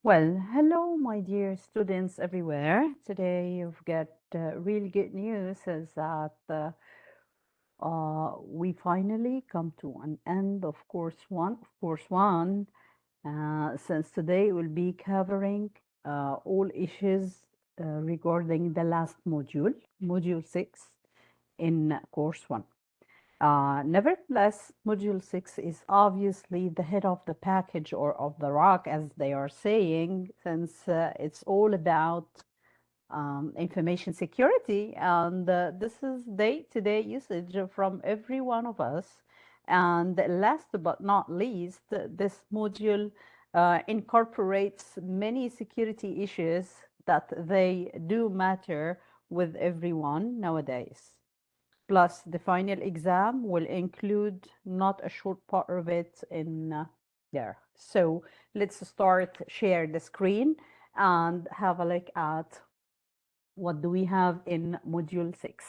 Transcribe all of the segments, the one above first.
Well, hello, my dear students everywhere. Today you've got really good news is that we finally come to an end of course one. Since today we'll be covering all issues regarding the last module, Module 6 in Course 1. Nevertheless, Module 6 is obviously the head of the package or of the rock, as they are saying, since it's all about information security. And this is day-to-day usage from every one of us. And last but not least, this module incorporates many security issues that they do matter with everyone nowadays. Plus, the final exam will include not a short part of it in there. So let's start share the screen and have a look at what do we have in Module 6.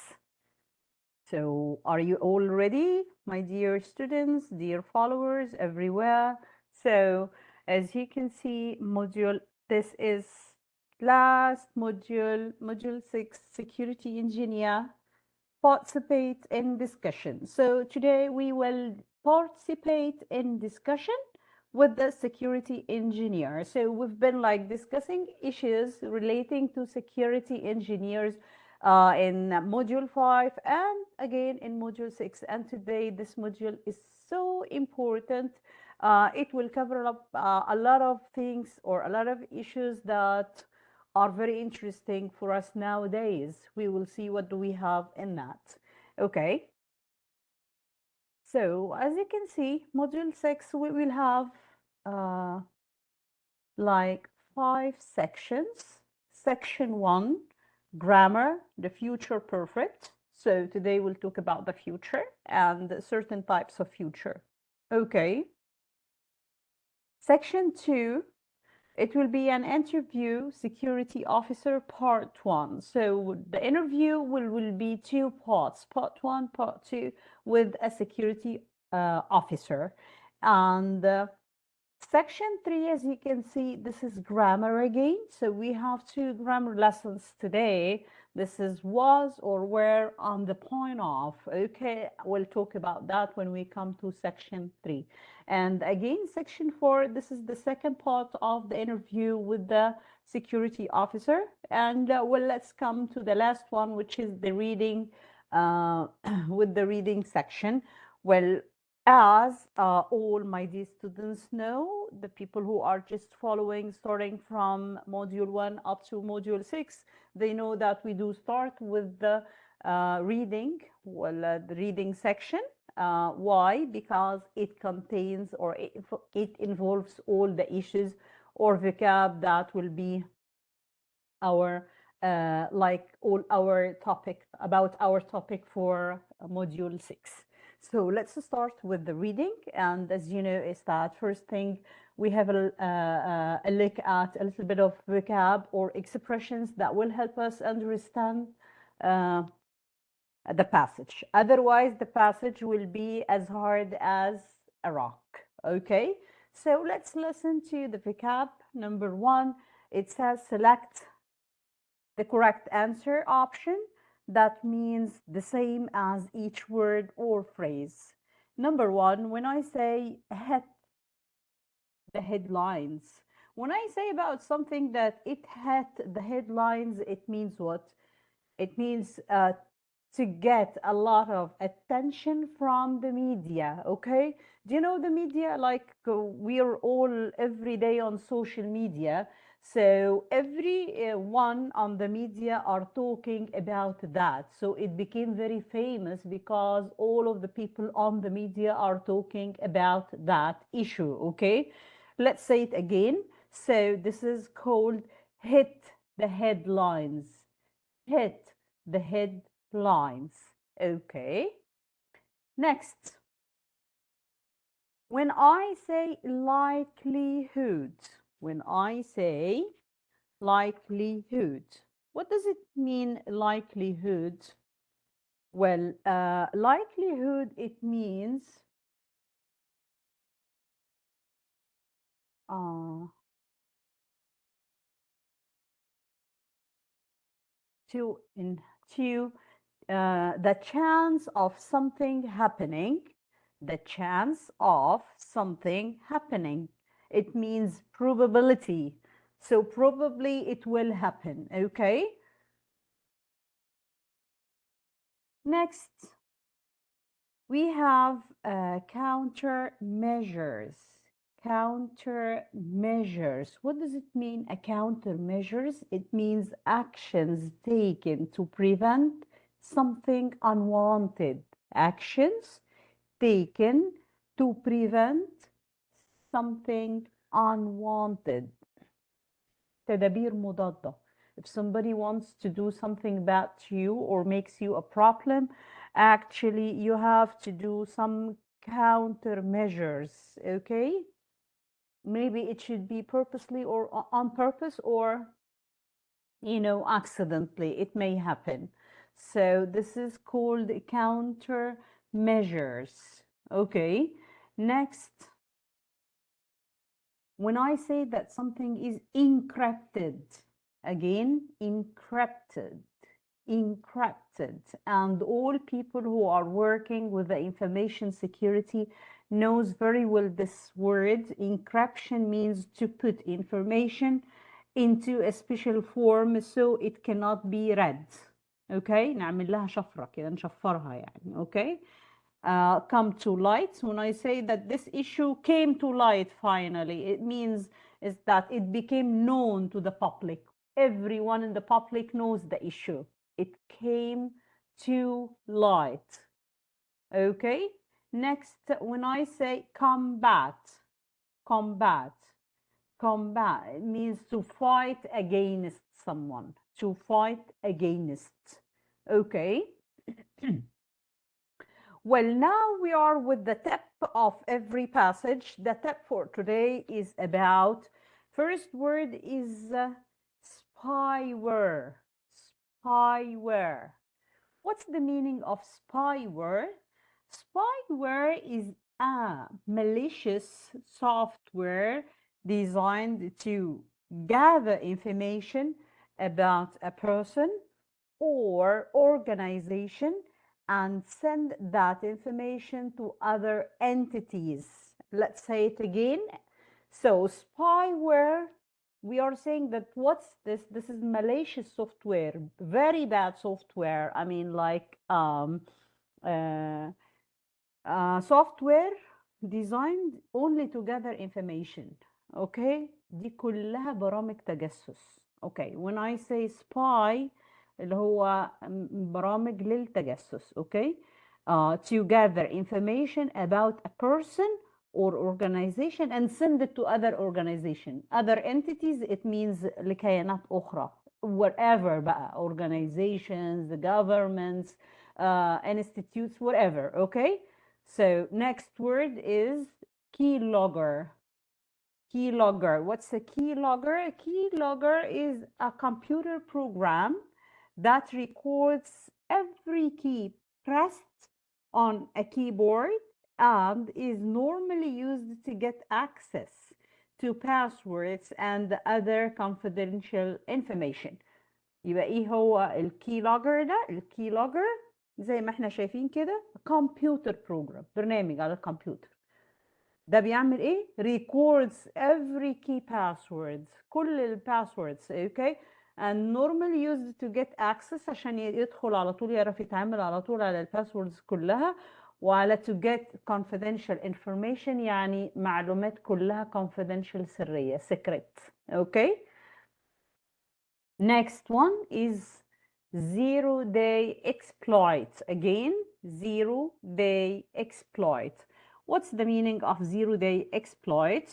So are you all ready, my dear students, dear followers everywhere? So as you can see, this is last module, Module 6, Security Engineer. Participate in discussion. So today we will participate in discussion with the security engineer. So we've been like discussing issues relating to security engineers in module 5 and again in module 6. And today this module is so important. It will cover up a lot of things or a lot of issues that are very interesting for us nowadays. We will see what do we have in that. Okay. So as you can see, module 6, we will have uh, like 5 sections. Section 1, grammar, the future perfect. So today we'll talk about the future and certain types of future. Okay. Section 2, it will be an interview, security officer, part 1. So the interview will be 2 parts, part 1, part 2, with a security officer. And section 3, as you can see, this is grammar again. So we have 2 grammar lessons today. This is was or were on the point of. Okay, we'll talk about that when we come to section 3. And again, section 4, this is the second part of the interview with the security officer. And well, let's come to the last one, which is the reading, with the reading section. Well, as all my dear students know, the people who are just following, starting from module 1 up to module 6, they know that we do start with the reading, the reading section. Why? Because it contains or it involves all the issues or vocab that will be our like all our topic about our topic for module 6. So let's start with the reading, and as you know, is that first thing we have a look at a little bit of vocab or expressions that will help us understand the passage. Otherwise, the passage will be as hard as a rock. Okay, so let's listen to the vocab. Number 1, it says select the correct answer option. That means the same as each word or phrase. Number 1, when I say hit the headlines, when I say about something that it hit the headlines, it means what? It means to get a lot of attention from the media. Okay, do you know the media, like we're all every day on social media, so every one on the media are talking about that, so it became very famous because all of the people on the media are talking about that issue. Okay, let's say it again. So this is called hit the headlines. Hit the headlines. Okay. Next, when I say likelihood, when I say likelihood, what does it mean, likelihood? Well, likelihood, it means uh, the chance of something happening, the chance of something happening. It means probability. So probably it will happen, okay? Next, we have countermeasures. Countermeasures. What does it mean, a countermeasures? It means actions taken to prevent something unwanted. Actions taken to prevent something unwanted. تدابير مضادة. If somebody wants to do something bad to you or makes you a problem, actually you have to do some countermeasures, okay? Maybe it should be purposely or on purpose, or, you know, accidentally. It may happen. So this is called countermeasures, okay? Next, when I say that something is encrypted, again, encrypted, and all people who are working with the information security knows very well this word. Encryption means to put information into a special form so it cannot be read. Okay, نعمل لها شفرة كده، نشفرها يعني. Okay, come to light. When I say that this issue came to light finally, it means is that it became known to the public. Everyone in the public knows the issue. It came to light. Okay, next, when I say combat, it means to fight against someone, to fight against. Okay. Well, now we are with the tip of every passage. The tip for today is about, first word is spyware. Spyware. What's the meaning of spyware? Spyware is a malicious software designed to gather information about a person or organization and send that information to other entities. Let's say it again. So spyware, we are saying that what's this? This is malicious software, very bad software. I mean, like software designed only to gather information. Okay, دي كلها برامج تجسس. Okay, when I say spy, اللي هو برامج للتجسس. Okay, to gather information about a person or organization and send it to other organization, other entities. It means لكيانات أخرى, wherever بقى, organizations, the governments, institutes, whatever. Okay, so next word is keylogger. Keylogger. What's a keylogger? A keylogger is a computer program that records every key pressed on a keyboard and is normally used to get access to passwords and other confidential information. يبقى ايه هو الكيلوجر ده؟ الكيلوجر زي ما احنا شايفين كده كمبيوتر بروجرام، برنامج على الكمبيوتر. ده بيعمل ايه؟ records every key passwords، كل الباسوردز. اوكي، and normally used to get access عشان يدخل على طول، يعرف يتعامل على طول على الباسوردز كلها، وعلى to get confidential information يعني معلومات كلها confidential سرية secret. اوكي. Next one is zero-day exploit. Again, zero-day exploit. What's the meaning of zero-day exploit?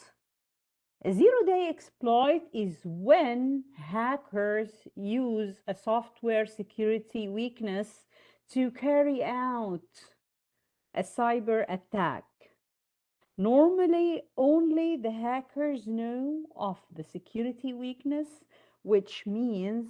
A zero-day exploit is when hackers use a software security weakness to carry out a cyber attack. Normally, only the hackers know of the security weakness, which means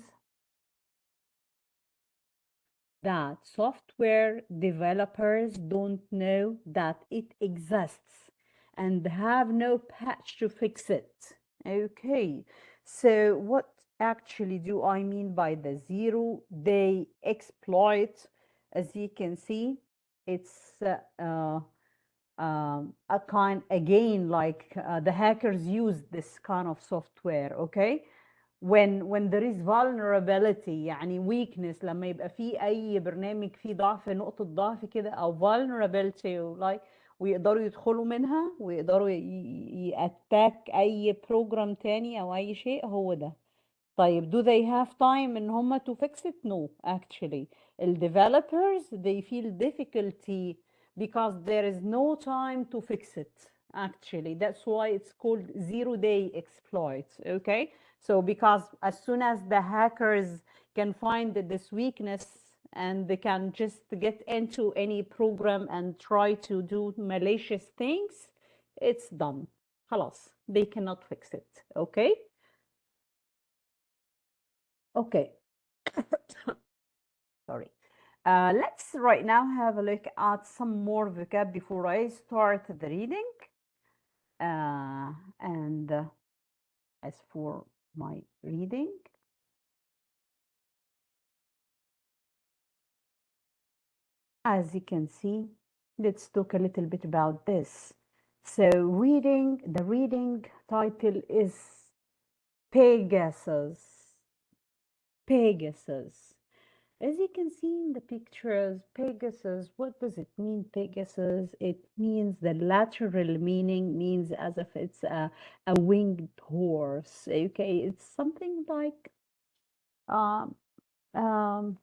that software developers don't know that it exists and have no patch to fix it. Okay, so what actually do I mean by the 0-day exploit? As you can see, it's a kind, again, like the hackers use this kind of software, okay? when there is vulnerability يعني weakness، لما يبقى في أي برنامج فيه ضعف، نقطة ضعف كده أو vulnerability like ويقدروا يدخلوا منها ويقدروا يأتاك أي بروجرام تاني أو أي شيء، هو ده. طيب do they have time إن هم to fix it? No, actually. The developers, they feel difficulty because there is no time to fix it. Actually, that's why it's called 0-day exploit, okay? So because as soon as the hackers can find this weakness and they can just get into any program and try to do malicious things, it's done. خلاص, they cannot fix it, okay? Okay. Sorry. Let's right now have a look at some more vocab before I start the reading. And as for my reading, as you can see, let's talk a little bit about this. So the reading title is Pegasus. Pegasus. As you can see in the pictures, Pegasus, what does it mean, Pegasus? It means the lateral meaning means as if it's a winged horse, okay? It's something like, um, um,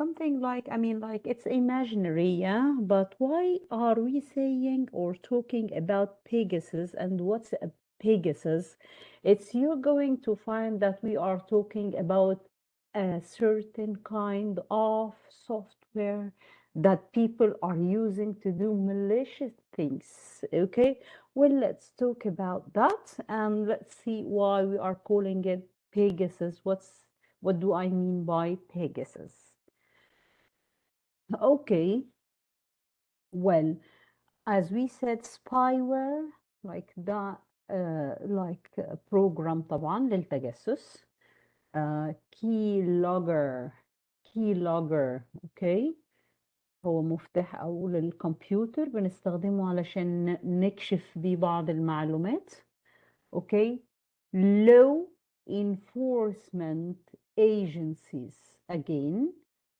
something like, I mean, like it's imaginary, yeah? But why are we saying or talking about Pegasus, and what's a Pegasus? It's you're going to find that we are talking about a certain kind of software that people are using to do malicious things, okay? Well, let's talk about that and let's see why we are calling it Pegasus. What do I mean by Pegasus? Okay, well, as we said, spyware like ده like program طبعا للتجسس. keylogger okay، هو مفتاح أو للكمبيوتر بنستخدمه علشان نكشف بيه بعض المعلومات. okay. Law enforcement agencies, again,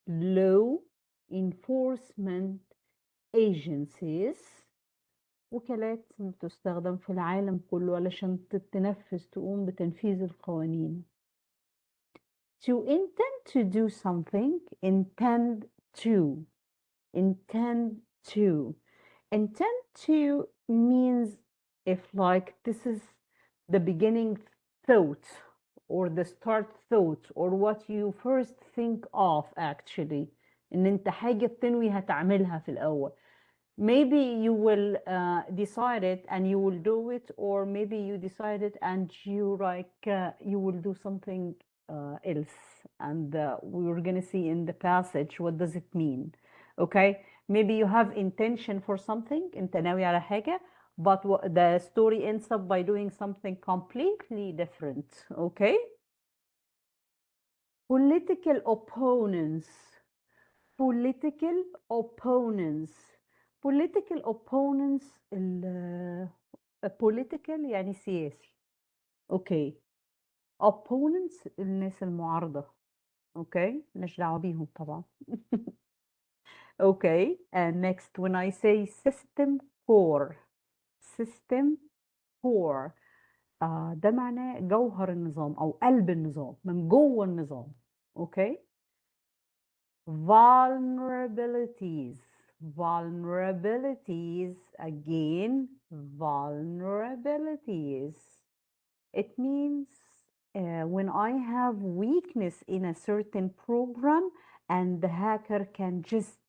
law enforcement agencies، وكالات بتستخدم في العالم كله علشان تقوم بتنفيذ القوانين. To intend to do something, intend to means if like this is the beginning thought or the start thought or what you first think of actually، ان انت حاجة تنوي هتعملها في الأول. Maybe you will decide it and you will do it, or maybe you decide it and you you will do something else, and we're gonna see in the passage what does it mean. Okay, maybe you have intention for something، انت ناوي على حاجة، but the story ends up by doing something completely different. Okay. Political opponents. Political opponents. Political opponents political يعني سياسي. اوكي. opponents الناس المعارضة. اوكي، مش دعوة بيهم طبعا. اوكي. and next when I say system core. system core ده معناه جوهر النظام او قلب النظام، من جوه النظام. اوكي. vulnerabilities. Vulnerabilities, again, vulnerabilities. It means when I have weakness in a certain program and the hacker can just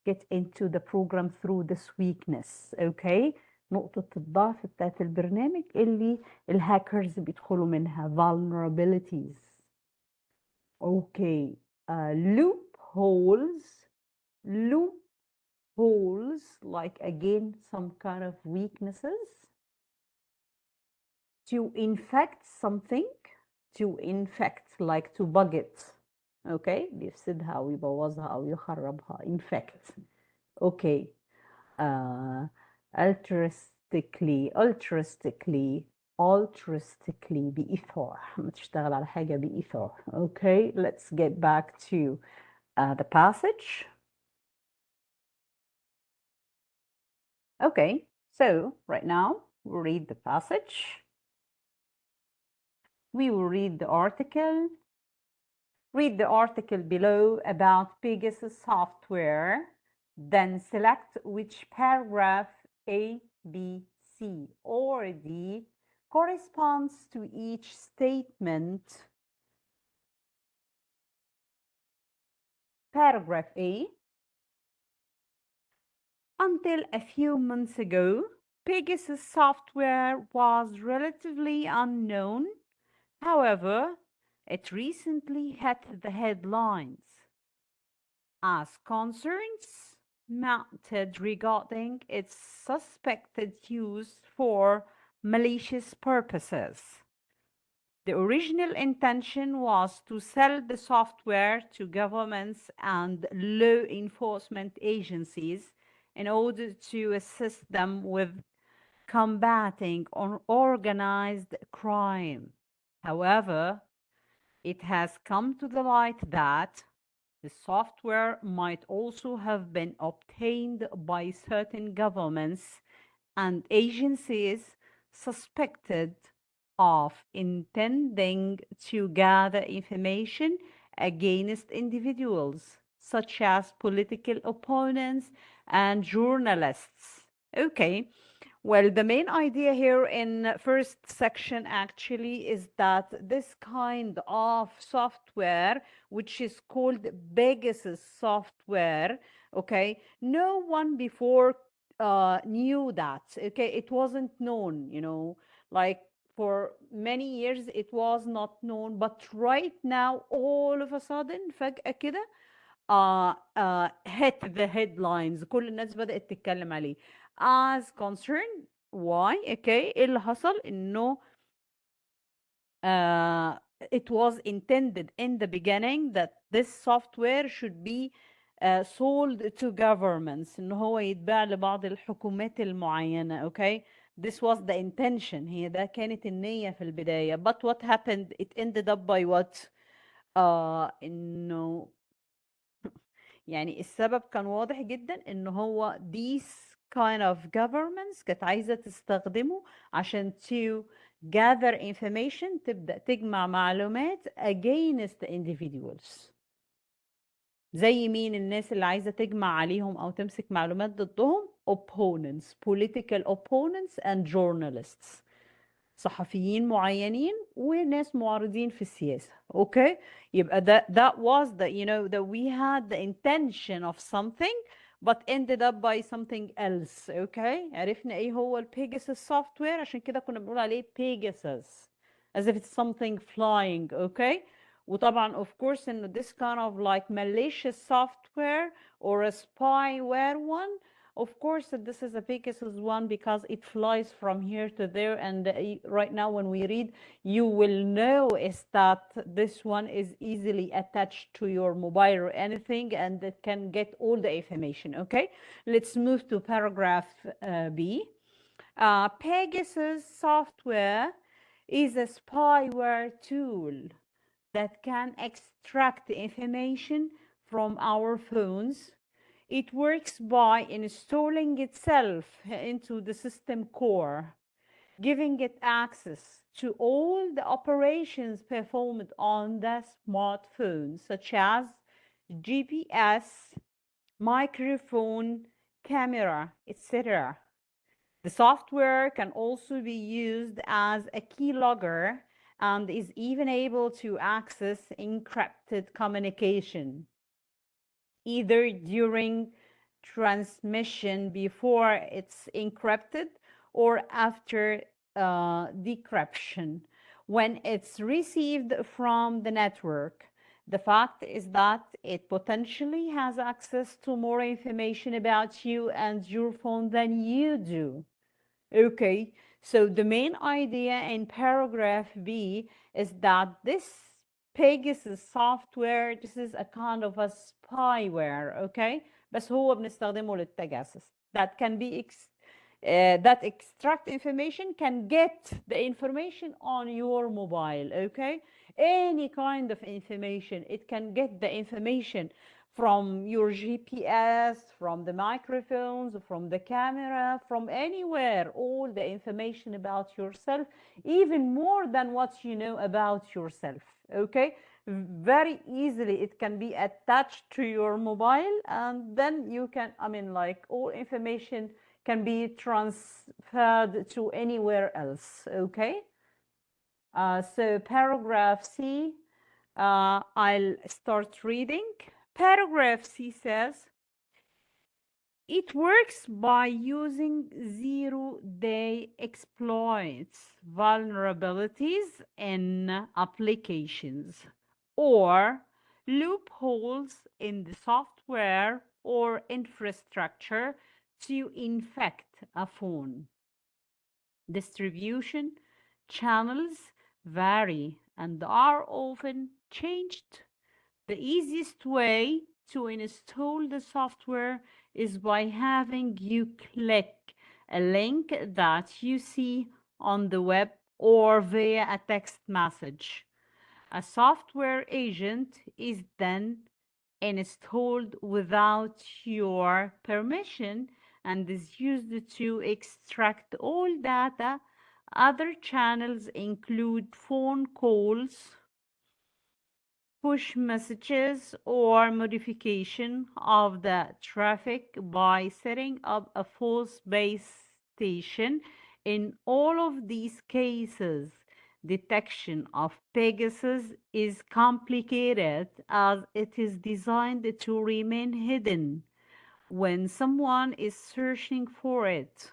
get into the program through this weakness. Okay. نقطة الضعف بتاعت البرنامج اللي الهاكرز بيدخلوا منها vulnerabilities. Okay. Loopholes. Loopholes, like again, some kind of weaknesses. To infect something. to infect, like to bug it. Okay, بيفسدها أو يبوظها أو يخربها. infect. Okay. altruistically بإيثار. لما تشتغل على حاجة بإيثار. Okay, let's get back to the passage. Okay, so right now we'll read the passage. We will read the article. Read the article below about Pegasus software, then select which paragraph A, B, C, or D corresponds to each statement. Paragraph A. Until a few months ago, Pegasus software was relatively unknown. However, it recently hit the headlines as concerns mounted regarding its suspected use for malicious purposes. The original intention was to sell the software to governments and law enforcement agencies in order to assist them with combating organized crime. However, it has come to the light that the software might also have been obtained by certain governments and agencies suspected of intending to gather information against individuals, such as political opponents and journalists. Okay. Well, the main idea here in first section actually is that this kind of software, which is called Pegasus software, okay, no one before knew that. Okay, it wasn't known, like for many years it was not known, but right now all of a sudden فجأة كده hit the headlines. كل الناس بدأت تتكلم عليه. As concerned, why? Okay, ايه اللي حصل؟ انه it was intended in the beginning that this software should be sold to governments, ان هو يتباع لبعض الحكومات المعينة. Okay, this was the intention. هي ده كانت النية في البداية. But what happened? It ended up by what? انه يعني السبب كان واضح جدا ان هو these kind of governments كانت عايزة تستخدمه عشان to gather information، تبدأ تجمع معلومات against individuals. زي مين الناس اللي عايزة تجمع عليهم أو تمسك معلومات ضدهم؟ opponents, political opponents and journalists. صحفيين معينين وناس معارضين في السياسة. اوكي، يبقى that was the that we had the intention of something but ended up by something else. اوكي، عرفنا ايه هو البيجاسس software، عشان كده كنا بنقول عليه Pegasus as if it's something flying. اوكي، وطبعا of course انه this kind of like malicious software or a spyware one, of course this is a Pegasus one because it flies from here to there, and right now when we read you will know is that this one is easily attached to your mobile or anything and it can get all the information. Okay, let's move to paragraph B. Pegasus software is a spyware tool that can extract information from our phones. It works by installing itself into the system core, giving it access to all the operations performed on the smartphone, such as GPS, microphone, camera, etc. The software can also be used as a keylogger and is even able to access encrypted communication, either during transmission before it's encrypted or after decryption when it's received from the network. The fact is that it potentially has access to more information about you and your phone than you do. Okay, So the main idea in paragraph B is that this Pegasus software, this is a kind of a spyware, okay? بس هو بنستخدمه للتجسس. That can be that extract information, can get the information on your mobile, okay? Any kind of information, it can get the information from your GPS, from the microphones, from the camera, from anywhere, all the information about yourself, even more than what you know about yourself, okay? Very easily it can be attached to your mobile, and then you can, I mean, like, all information can be transferred to anywhere else, okay? So paragraph C, I'll start reading. Paragraph C says, it works by using zero-day exploits, vulnerabilities in applications, or loopholes in the software or infrastructure to infect a phone. Distribution channels vary and are often changed. The easiest way to install the software is by having you click a link that you see on the web or via a text message. A software agent is then installed without your permission and is used to extract all data. Other channels include phone calls, push messages, or modification of the traffic by setting up a false base station. In all of these cases, detection of Pegasus is complicated as it is designed to remain hidden when someone is searching for it.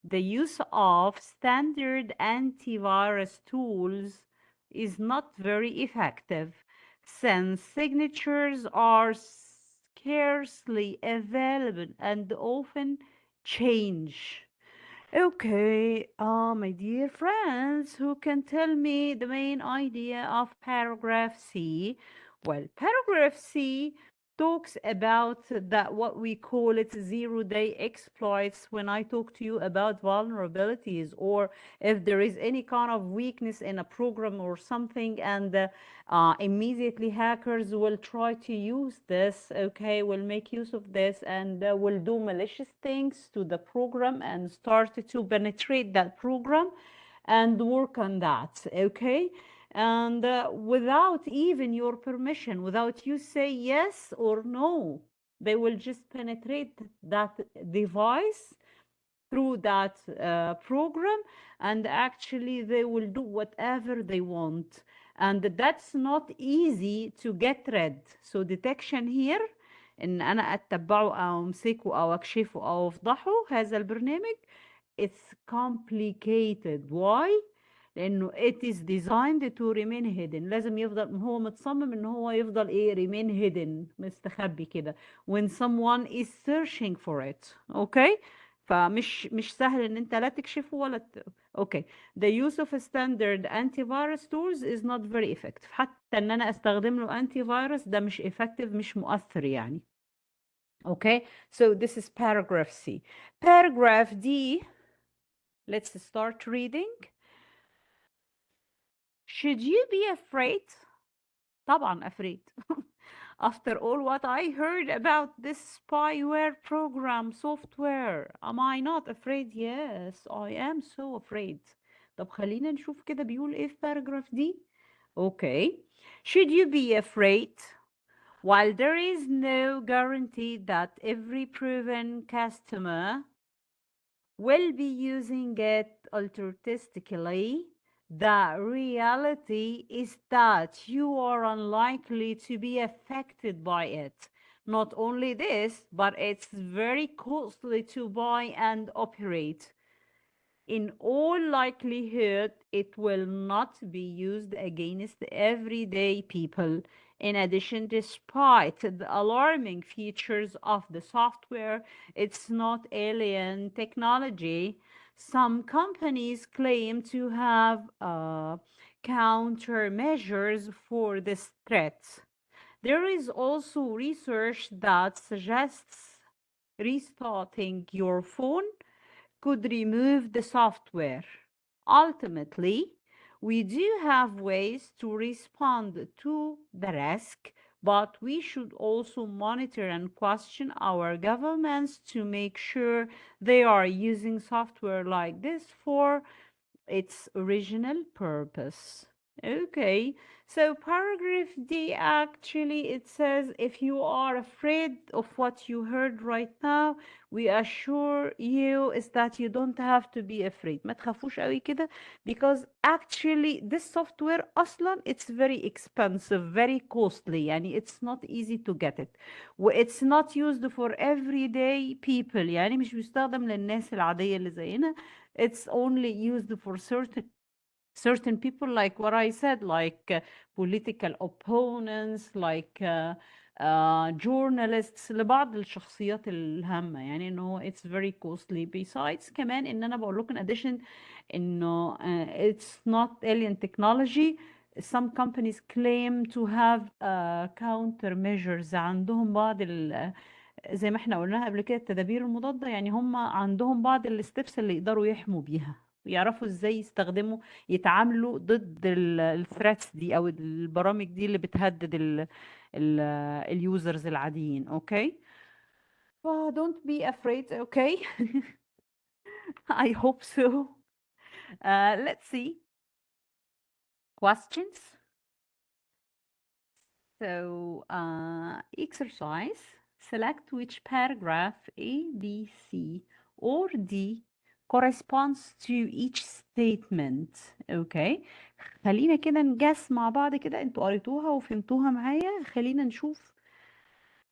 The use of standard antivirus tools is not very effective since signatures are scarcely available and often change. Okay, my dear friends, who can tell me the main idea of paragraph C? Well, paragraph C talks about that what we call it zero-day exploits. When I talk to you about vulnerabilities, or if there is any kind of weakness in a program or something, and immediately hackers will try to use this, okay, will make use of this, and will do malicious things to the program and start to penetrate that program and work on that, okay? And without even your permission, without you say yes or no, they will just penetrate that device through that program, and actually they will do whatever they want, and that's not easy to get rid. So detection here ان انا اتبعه او امسكه او اكشفه او افضحه هذا البرنامج. It's complicated. Why؟ لانه it is designed to remain hidden. لازم يفضل، هو متصمم ان هو يفضل ايه، remain hidden، مستخبي كده when someone is searching for it. okay، فمش سهل ان انت لا تكشفه ولا اوكي. The use of a standard antivirus tools is not very effective. حتى ان انا استخدم له انتي فيروس ده مش effective، مش مؤثر يعني. Okay, so this is paragraph C. Paragraph D, let's start reading. Should you be afraid? طبعا afraid. After all what I heard about this spyware program software, am I not afraid? Yes, I am so afraid. طب خلينا نشوف كده بيقول ايه في paragraph D. Okay. Should you be afraid? While there is no guarantee that every proven customer will be using it altruistically, the reality is that you are unlikely to be affected by it. Not only this, but it's very costly to buy and operate. In all likelihood, it will not be used against everyday people. In addition, despite the alarming features of the software, it's not alien technology. Some companies claim to have countermeasures for this threat. There is also research that suggests restarting your phone could remove the software. Ultimately, we do have ways to respond to the risk, but we should also monitor and question our governments to make sure they are using software like this for its original purpose. Okay, so paragraph D actually it says if you are afraid of what you heard right now, we assure you is that you don't have to be afraid. ما تخافوش قوي كده because actually this software أصلا it's very expensive, very costly يعني it's not easy to get it. It's not used for everyday people يعني مش بيستخدم للناس العادية اللي زينا. It's only used for certain people like what I said, like political opponents, like journalists, لبعض الشخصيات الهامة يعني انه it's very costly. Besides كمان ان انا بقول لكم in addition انه it's not alien technology. Some companies claim to have countermeasures. عندهم بعض زي ما احنا قلناها قبل كده التدابير المضادة يعني هم عندهم بعض الستبس اللي يقدروا يحموا بيها ويعرفوا ازاي يستخدموا يتعاملوا ضد الثريتس دي او البرامج دي اللي بتهدد اليوزرز العاديين. اوكي don't be afraid. okay. I hope so. Let's see questions. So exercise, select which paragraph A, B, C or D corresponds to each statement. Okay, خلينا كده نجس مع بعض كده، انتوا قريتوها وفهمتوها معايا. خلينا نشوف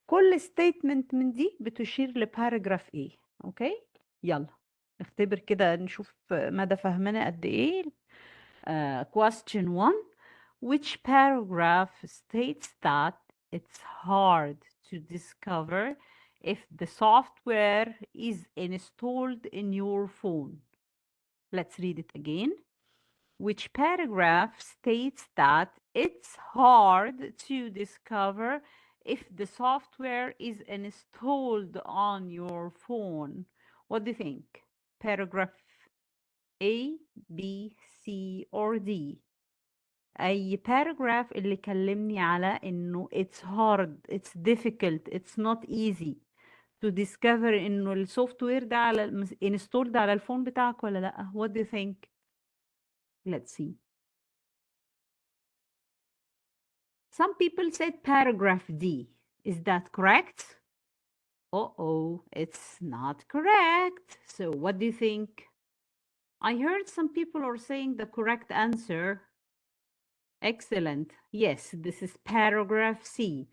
كل statement من دي بتشير لباراجراف ايه. اوكي يلا نختبر كده نشوف مدى فهمنا قد ايه. Question 1. Which paragraph states that it's hard to discover if the software is installed in your phone? Let's read it again. Which paragraph states that it's hard to discover if the software is installed on your phone? What do you think? Paragraph A, B, C, or D? أي paragraph اللي كلمني على إنه it's hard, it's difficult, it's not easy to discover إنه السوفت وير ده على installed على الفون بتاعك ولا لأ. What do you think? Let's see. Some people said paragraph D. Is that correct? Uh-oh, it's not correct. So what do you think? I heard some people are saying the correct answer. Excellent. Yes, this is paragraph C.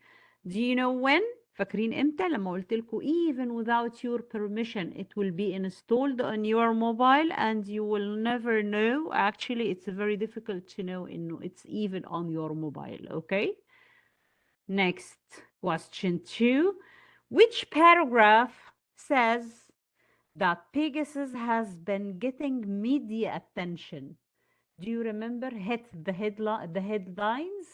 Do you know when? فاكرين امتى لما قلت لكم even without your permission it will be installed on your mobile and you will never know. Actually, it's very difficult to know إنه it's even on your mobile. Okay? Next, question 2. Which paragraph says that Pegasus has been getting media attention? Do you remember hit the headlines?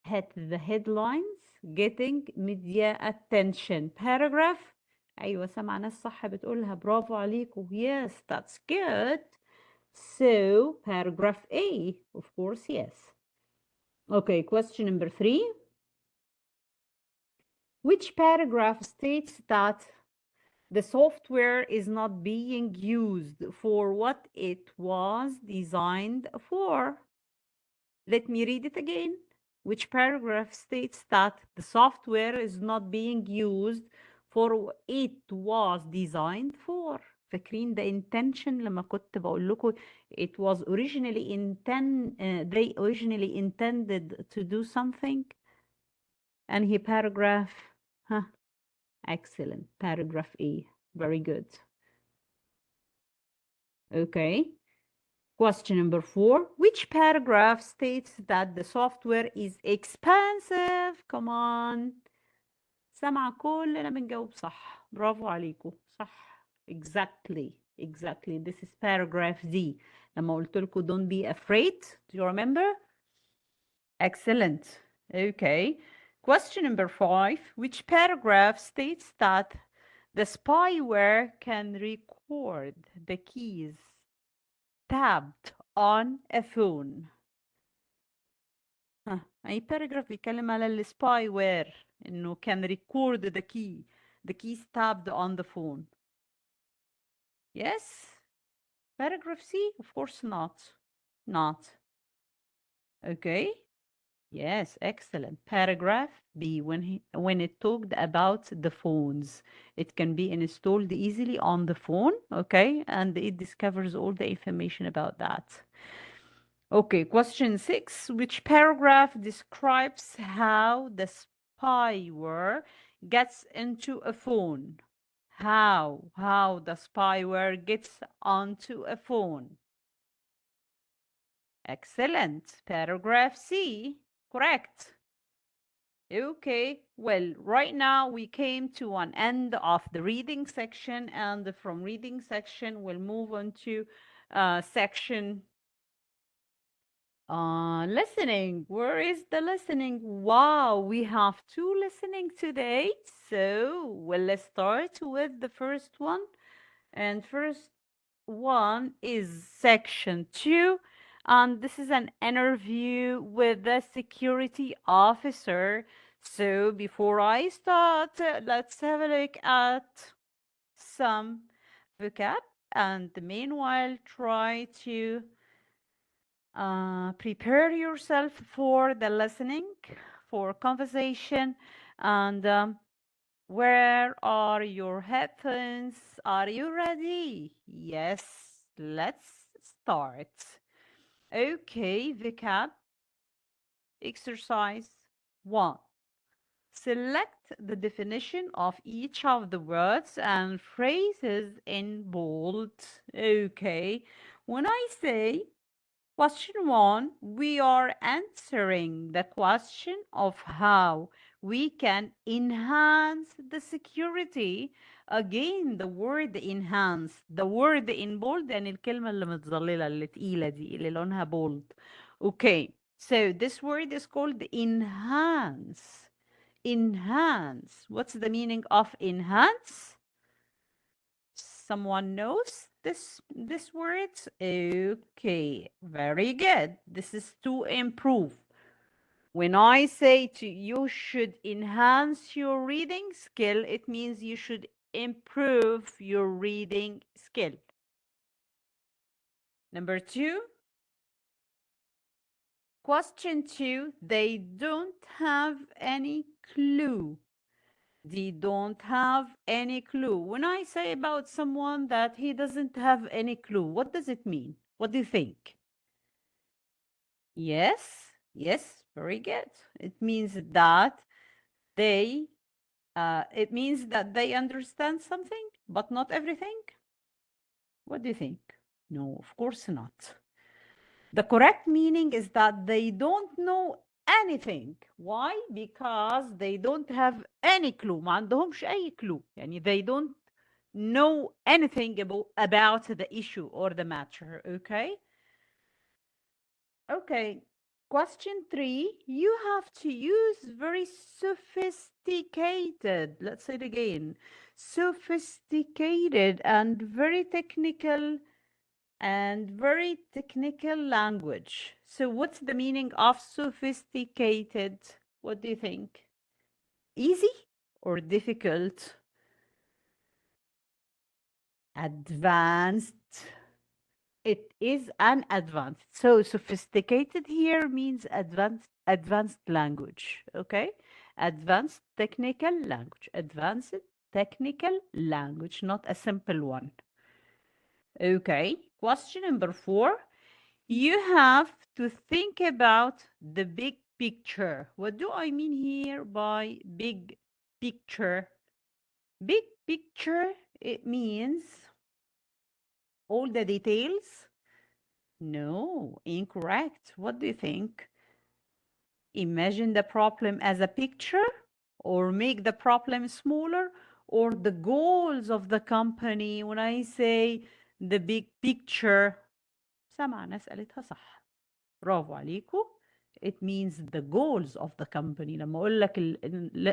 Hit the headlines, getting media attention. Paragraph. أيوة سامعة ناس صح بتقولها، برافو عليكم. Yes, that's good. So paragraph A, of course, yes. Okay, question number 3. Which paragraph states that the software is not being used for what it was designed for? Let me read it again. Which paragraph states that the software is not being used for what it was designed for? فاكرين the intention لما كنت بقول لكم it was originally they originally intended to do something. أنهي paragraph? Huh? Excellent. Paragraph A. Very good. Okay. Question number 4. Which paragraph states that the software is expensive? Come on. سامعة كلنا بنجاوب صح. برافو عليكم. صح. Exactly. exactly. This is paragraph D. لما قلت لكم don't be afraid. Do you remember? Excellent. Okay. Question number 5. Which paragraph states that the spyware can record the keys tabbed on a phone? أي paragraph بيتكلم على الspyware إنه can record the keys tabbed on the phone. Yes? Paragraph C? Of course not. Not. Okay. Yes, excellent. Paragraph B, when it talked about the phones, it can be installed easily on the phone, okay? And it discovers all the information about that. Okay, question 6. Which paragraph describes how the spyware gets into a phone? How the spyware gets onto a phone? Excellent. Paragraph C. Correct. Okay, well, right now we came to an end of the reading section, and from reading section, we'll move on to section listening. Where is the listening? Wow, we have 2 listening today. So, well, let's start with the first one. And first one is section 2. And this is an interview with the security officer. So before I start, let's have a look at some vocab. And meanwhile, try to prepare yourself for the listening, for conversation, and where are your headphones? Are you ready? Yes, let's start. Okay, vocab exercise 1. Select the definition of each of the words and phrases in bold. Okay, when I say question 1, we are answering the question of how we can enhance the security. Again, the word enhance, the word in bold, يعني الكلمة اللي متظللة اللي تقيلة دي اللي لونها bold. Okay, so this word is called enhance. Enhance. What's the meaning of enhance? Someone knows this word? Okay, very good. This is to improve. When I say to you should enhance your reading skill, it means you should improve your reading skill. Number 2. Question 2, they don't have any clue. They don't have any clue. When I say about someone that he doesn't have any clue, what does it mean? What do you think? Yes, very good. It means that they understand something, but not everything. What do you think? No, of course not. The correct meaning is that they don't know anything. Why? Because they don't have any clue. ما عندهمش أي clue. يعني they don't know anything about the issue or the matter. Okay? Okay. Question 3. You have to use very sophisticated, let's say it again, sophisticated and very technical language. So what's the meaning of sophisticated? What do you think? Easy or difficult? Advanced. It is an advanced. So sophisticated here means advanced language. Okay? Advanced technical language. Advanced technical language, not a simple one. Okay. Question number 4. You have to think about the big picture. What do I mean here by big picture? Big picture, it means all the details? No, incorrect. What do you think? Imagine the problem as a picture, or make the problem smaller, or the goals of the company. When I say the big picture. سمع ناس قالتها صح، برافو عليكم. It means the goals of the company. لما اقول لك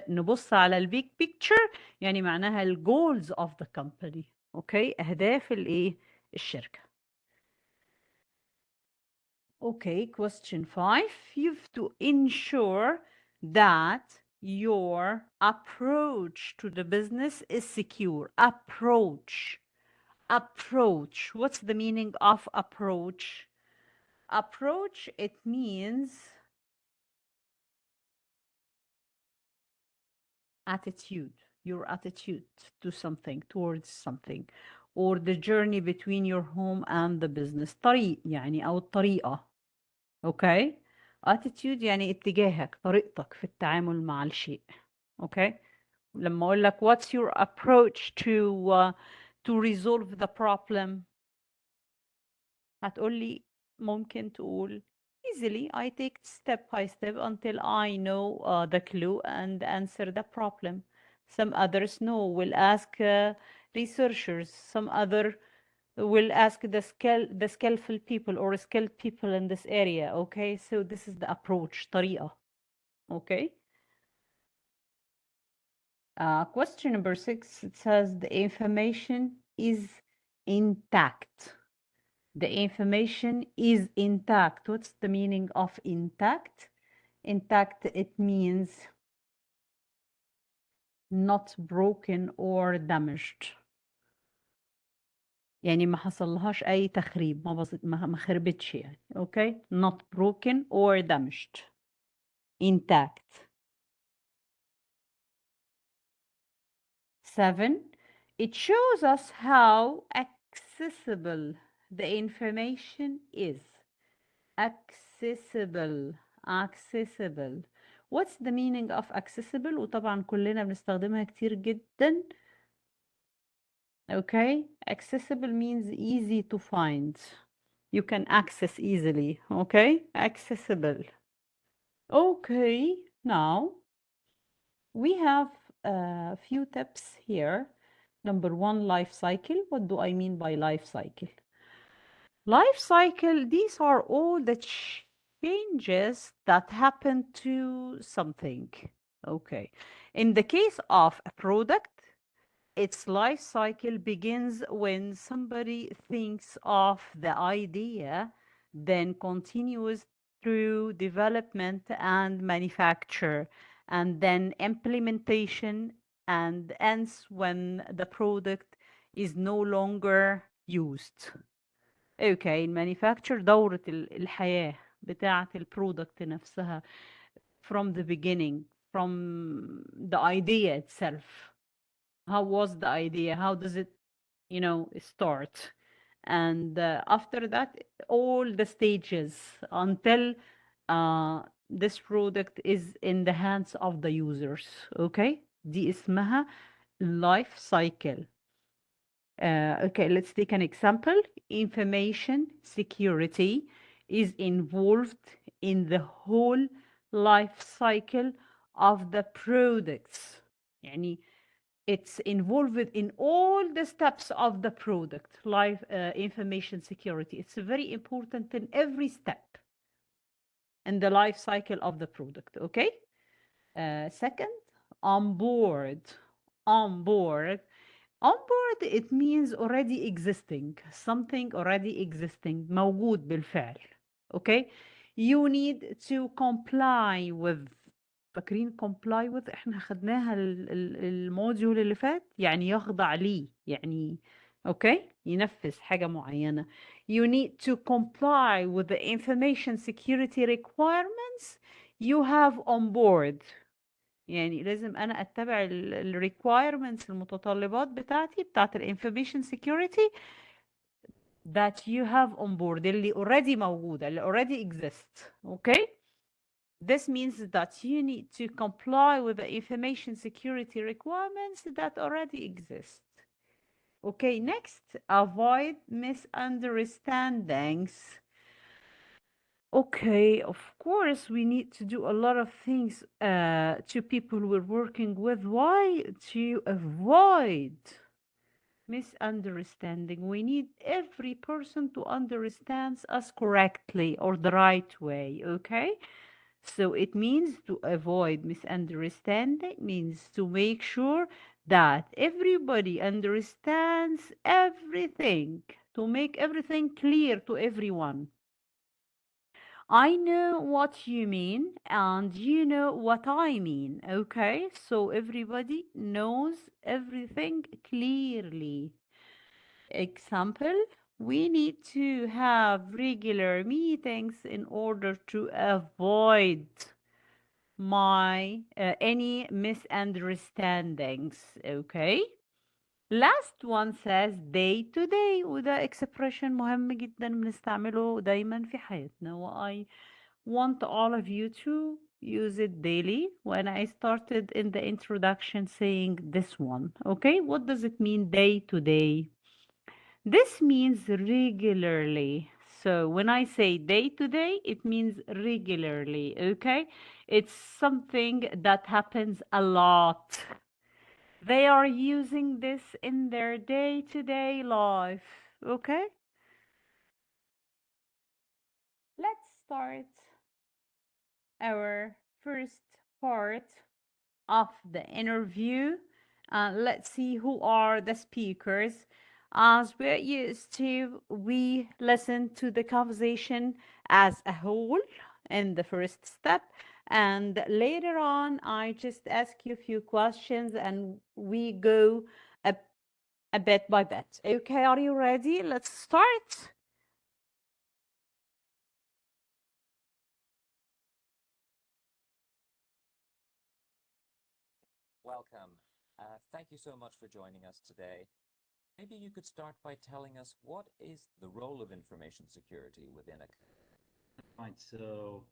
نبص على البيج picture يعني معناها ال goals of the company. اوكي، اهداف الايه، الشركة. Okay, question 5. You have to ensure that your approach to the business is secure. Approach. Approach. What's the meaning of approach? Approach, it means attitude. Your attitude to something, towards something, or the journey between your home and the business. طريق يعني أو الطريقة. Okay? Attitude يعني اتجاهك، طريقتك في التعامل مع الشيء. Okay? لما أقول لك what's your approach to resolve the problem، هتقول لي ممكن تقول easily I take step by step until I know the clue and answer the problem. Some others no, will ask researchers. Some other will ask the skillful people or skilled people in this area. Okay, so this is the approach, طريقة. Okay. Question number 6, it says the information is intact. The information is intact. What's the meaning of intact? Intact, it means not broken or damaged. يعني ما حصلهاش أي تخريب، ما خربتش يعني. Okay? Not broken or damaged. Intact. 7. It shows us how accessible the information is. Accessible. Accessible. What's the meaning of accessible؟ وطبعا كلنا بنستخدمها كتير جدا. Okay, accessible means easy to find. You can access easily. Okay, accessible. Okay, now we have a few tips here. Number 1, life cycle. What do I mean by life cycle? Life cycle, these are all the changes that happen to something. Okay. In the case of a product, its life cycle begins when somebody thinks of the idea, then continues through development and manufacture, and then implementation, and ends when the product is no longer used. Okay, manufacture دورة الحياة بتاعة البرودكت نفسها from the beginning, from the idea itself. How was the idea? How does it, start? And after that, all the stages until this product is in the hands of the users. Okay? دي اسمها life cycle. Okay, let's take an example. Information security is involved in the whole life cycle of the products. يعني it's involved in all the steps of the product. Life information security. It's very important in every step in the life cycle of the product. Okay. Second, on board. On board. On board, it means already existing, something already existing, موجود بالفعل. Okay? You need to comply with. فاكرين comply with؟ احنا خدناها الموديول اللي فات، يعني يخضع ليه، يعني okay؟ ينفذ حاجة معينة. You need to comply with the information security requirements you have on board. يعني لازم انا اتبع ال requirements المتطلبات بتاعتي بتاعت ال information security that you have on board اللي already موجودة، اللي already exists. Okay? This means that you need to comply with the information security requirements that already exist. Okay, next, avoid misunderstandings. Okay, of course, we need to do a lot of things to people we're working with. Why? To avoid misunderstanding. We need every person to understand us correctly or the right way, okay? So it means to avoid misunderstanding, means to make sure that everybody understands everything, to make everything clear to everyone. I know what you mean, and you know what I mean, okay? So everybody knows everything clearly. Example, we need to have regular meetings in order to avoid any misunderstandings, okay? Last one says day to day، وده expression مهم جدا بنستعمله دايما في حياتنا، I want all of you to use it daily. When I started in the introduction saying this one, okay? What does it mean day to day? This means regularly. So when I say day to day, it means regularly, okay? It's something that happens a lot. They are using this in their day to day life, okay? Let's start our first part of the interview. Let's see who are the speakers. As we're used to, we listen to the conversation as a whole in the first step. And later on, I just ask you a few questions and we go a, a bit by bit. Okay, are you ready? Let's start. Welcome. Thank you so much for joining us today. Maybe you could start by telling us what is the role of information security within a... Right, so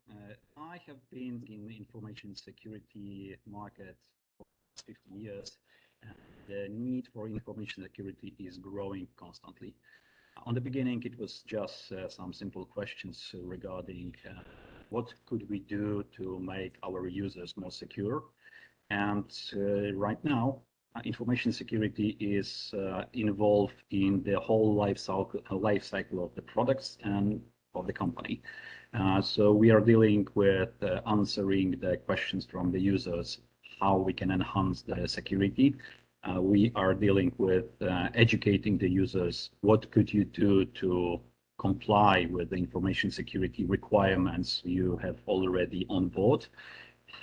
I have been in the information security market for 50 years, and the need for information security is growing constantly. On the beginning, it was just some simple questions regarding what could we do to make our users more secure. And right now, information security is involved in the whole life cycle of the products and of the company. So we are dealing with answering the questions from the users, how we can enhance the security. We are dealing with educating the users, what could you do to comply with the information security requirements you have already on board?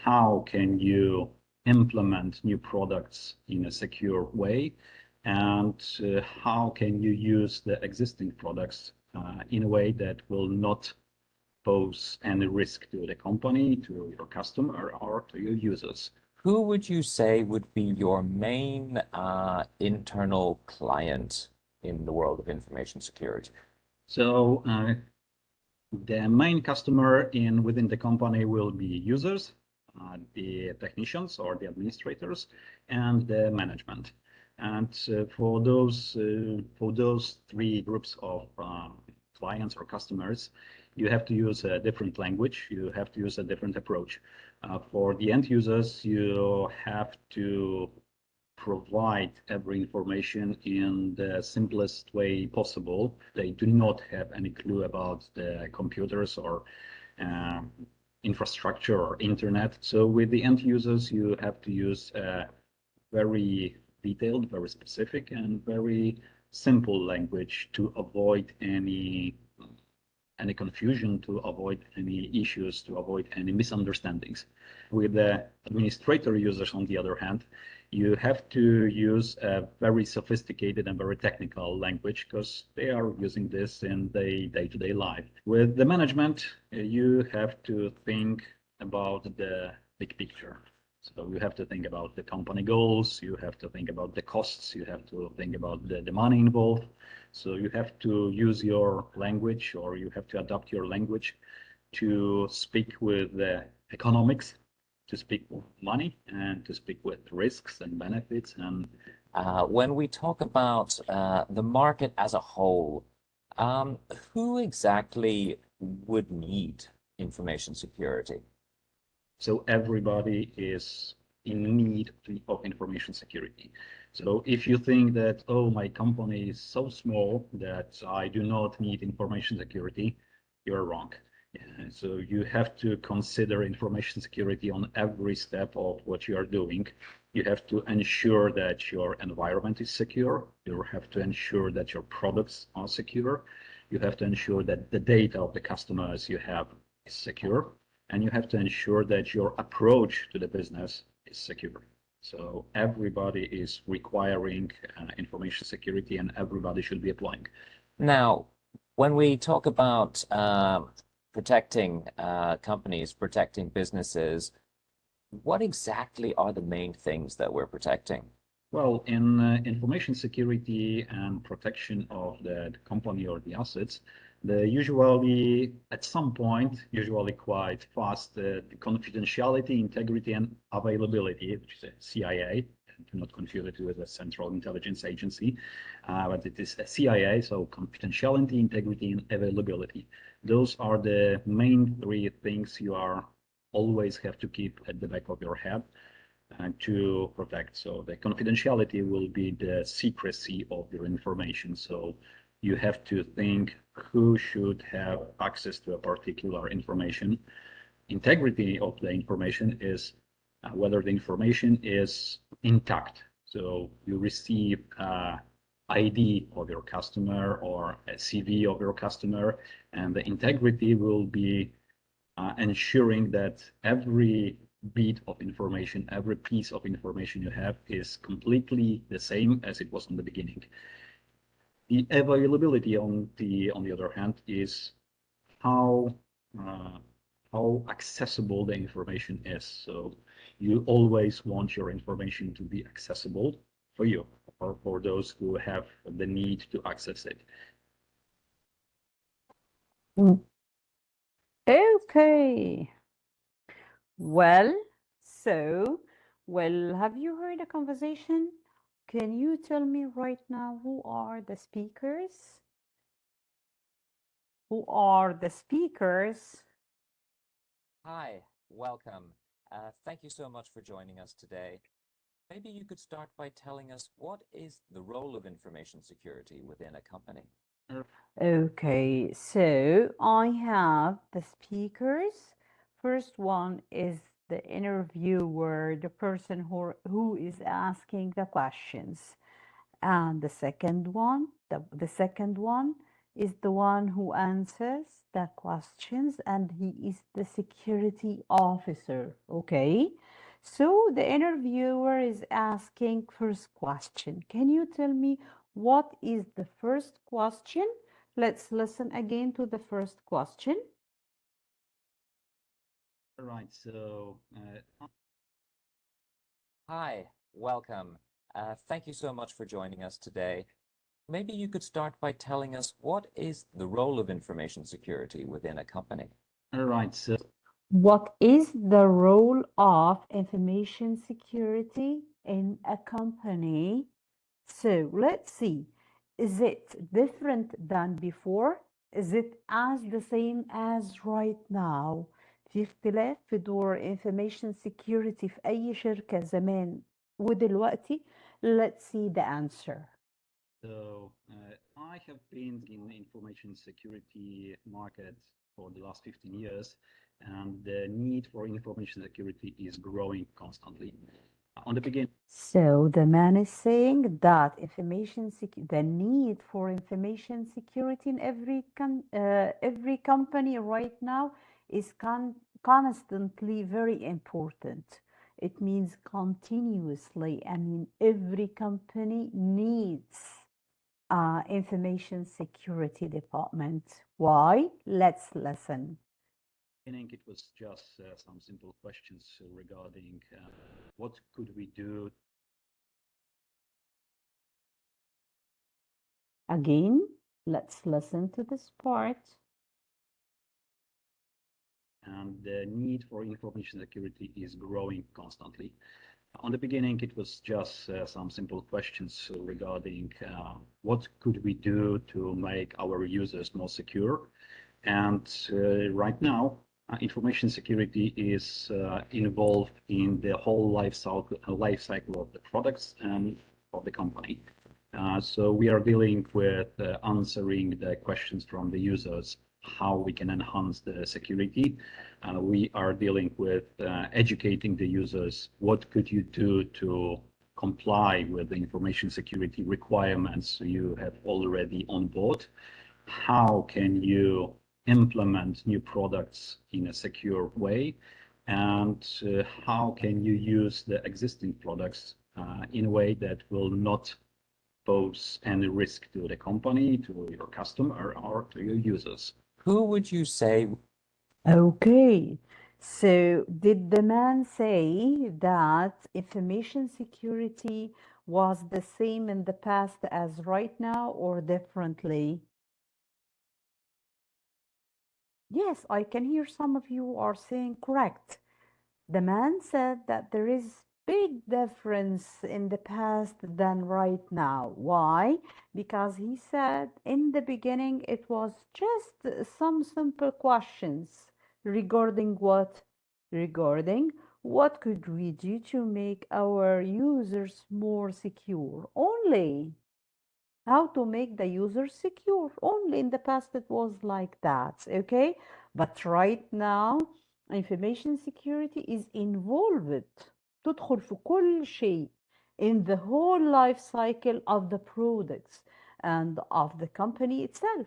How can you implement new products in a secure way? And how can you use the existing products in a way that will not pose any risk to the company, to your customer, or to your users? Who would you say would be your main internal client in the world of information security? So the main customer within the company will be users, the technicians or the administrators, and the management. And for those three groups of clients or customers, you have to use a different language. You have to use a different approach. For the end users, you have to provide every information in the simplest way possible. They do not have any clue about the computers or infrastructure or internet. So with the end users, you have to use a very detailed, very specific, and very simple language to avoid any confusion, to avoid any issues, to avoid any misunderstandings. With the administrator users, on the other hand, you have to use a very sophisticated and very technical language because they are using this in their day-to-day life. With the management, you have to think about the big picture. So you have to think about the company goals, you have to think about the costs, you have to think about the money involved. So you have to use your language, or you have to adapt your language to speak with the economics, to speak with money, and to speak with risks and benefits. And when we talk about the market as a whole, who exactly would need information security? So everybody is in need of information security. So if you think that, oh, my company is so small that I do not need information security, you're wrong. So you have to consider information security on every step of what you are doing. You have to ensure that your environment is secure. You have to ensure that your products are secure. You have to ensure that the data of the customers you have is secure. And you have to ensure that your approach to the business is secure. So everybody is requiring information security, and everybody should be applying. Now, when we talk about protecting companies, protecting businesses, what exactly are the main things that we're protecting? Well, in information security and protection of the company or the assets, usually at some point, usually quite fast, the confidentiality, integrity, and availability, which is a CIA. Do not confuse it with a Central Intelligence Agency, but it is a CIA, so confidentiality, integrity, and availability. Those are the main three things you are always have to keep at the back of your head to protect. So the confidentiality will be the secrecy of your information. So you have to think who should have access to a particular information. Integrity of the information is whether the information is intact. So you receive ID of your customer or a CV of your customer, and the integrity will be ensuring that every bit of information, every piece of information you have is completely the same as it was in the beginning. The availability on the other hand is how accessible the information is. So you always want your information to be accessible for you or for those who have the need to access it. Okay. Well, have you heard a conversation? Can you tell me right now who are the speakers? Who are the speakers? Hi, welcome. Thank you so much for joining us today. Maybe you could start by telling us what is the role of information security within a company? Okay, so I have the speakers. First one is the interviewer, the person who is asking the questions. And the second one is the one who answers the questions, and he is the security officer. Okay, so the interviewer is asking first question. Can you tell me what is the first question? Let's listen again to the first question. All right, so Hi, welcome. Thank you so much for joining us today. Maybe you could start by telling us what is the role of information security within a company? all right, so What is the role of information security in a company? So let's see. Is it different than before? Is it as the same as right now? في اختلاف في دور information security في أي شركة زمان ودلوقتي? Let's see the answer. So I have been in the information security market for the last 15 years, and the need for information security is growing constantly. On the beginning, So the man is saying that the need for information security in every company right now is constantly very important. It means continuously. I mean, every company needs information security department. Why? Let's listen. it was just some simple questions regarding what could we do. Again, let's listen to this part. And the need for information security is growing constantly. On the beginning, it was just some simple questions regarding what could we do to make our users more secure. And right now, information security is involved in the whole life cycle of the products and of the company. So we are dealing with answering the questions from the users, how we can enhance the security. We are dealing with educating the users, what could you do to comply with the information security requirements you have already on board? How can you implement new products in a secure way? And how can you use the existing products in a way that will not pose any risk to the company, to your customer, or to your users? Who would you say? Okay, so did the man say that information security was the same in the past as right now or differently? Yes, I can hear some of you are saying correct. The man said that there is big difference in the past than right now. Why? Because he said in the beginning it was just some simple questions regarding what? Regarding what could we do to make our users more secure? Only how to make the user secure. Only in the past it was like that, okay? But right now information security is involved. تدخل في كل شيء in the whole life cycle of the products and of the company itself.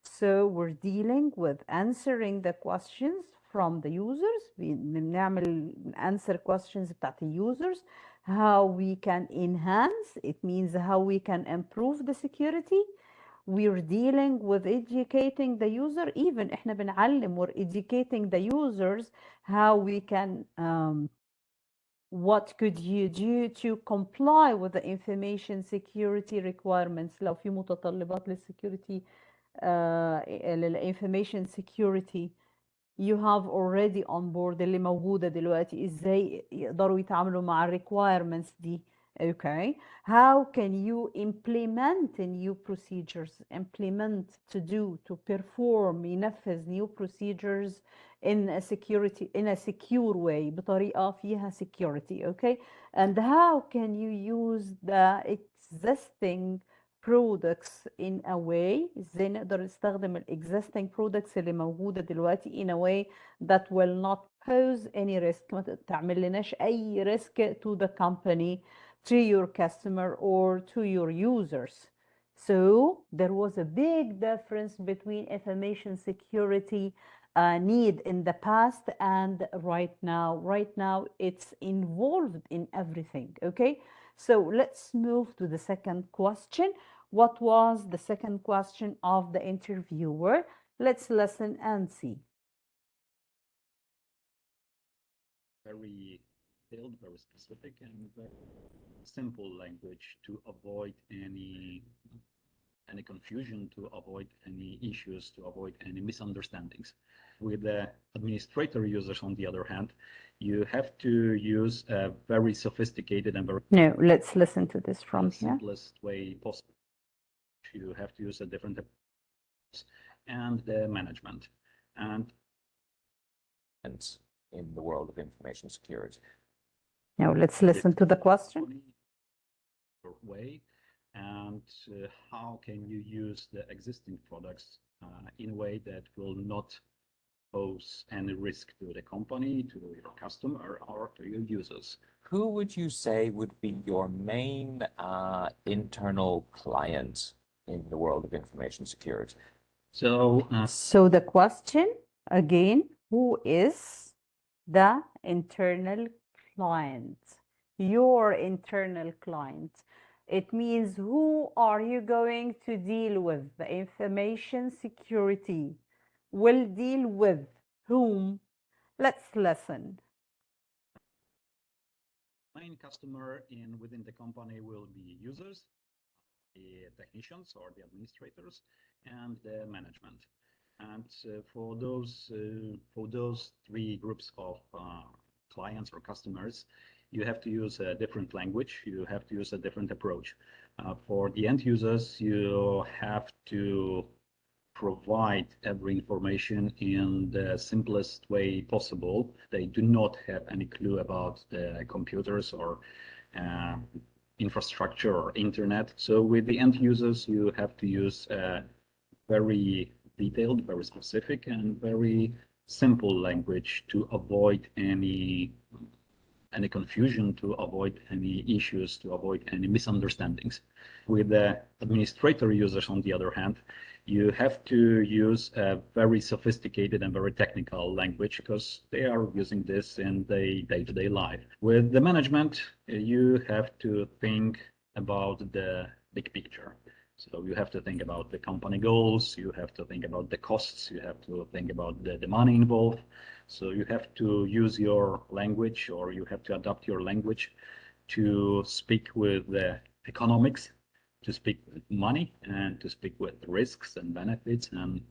So we're dealing with answering the questions from the users. بنعمل answer questions بتاعت the users. How we can enhance, it means how we can improve the security. We're dealing with educating the user. Even احنا بنعلم, we're educating the users how we can what could you do to comply with the information security requirements. لو في متطلبات للسكيورتي للinformation security you have already on board اللي موجودة دلوقتي, ازاي يقدروا يتعاملوا مع requirements دي. Okay, how can you implement new procedures, implement to perform, ينفذ new procedures in a secure way, بطريقة فيها security. Okay, and how can you use the existing products in a way, ازاي نقدر نستخدم ال existing products اللي موجودة دلوقتي in a way that will not pose any risk, ما تعمل لناش أي risk to the company, to your customer or to your users. So there was a big difference between information security need in the past and right now. Right now it's involved in everything. Okay, so let's move to the second question. What was the second question of the interviewer? Let's listen and see. Very detailed, very specific, and very simple language to avoid any confusion, to avoid any issues, to avoid any misunderstandings. With the administrator users, on the other hand, you have to use a very sophisticated and very No, let's listen to this from here. simplest way possible. You have to use a different approach and the management and in the world of information security. Now let's listen to the question. Way, and how can you use the existing products in a way that will not pose any risk to the company, to your customer, or to your users? Who would you say would be your main internal client in the world of information security? So the question again, who is the internal client? Your internal client. It means who are you going to deal with? The information security will deal with whom? Let's listen. Main customer within the company will be users, the technicians or the administrators, and the management. And for those three groups of clients or customers, you have to use a different language. You have to use a different approach. For the end users, you have to provide every information in the simplest way possible. They do not have any clue about the computers or infrastructure or internet. So with the end users, you have to use very detailed, very specific, and very simple language to avoid any confusion, to avoid any issues, to avoid any misunderstandings. With the administrator users, on the other hand, you have to use a very sophisticated and very technical language because they are using this in their day-to-day life. With the management, you have to think about the big picture. So you have to think about the company goals, you have to think about the costs, you have to think about the money involved. So you have to use your language, or you have to adapt your language to speak with the economics, to speak with money, and to speak with risks and benefits. And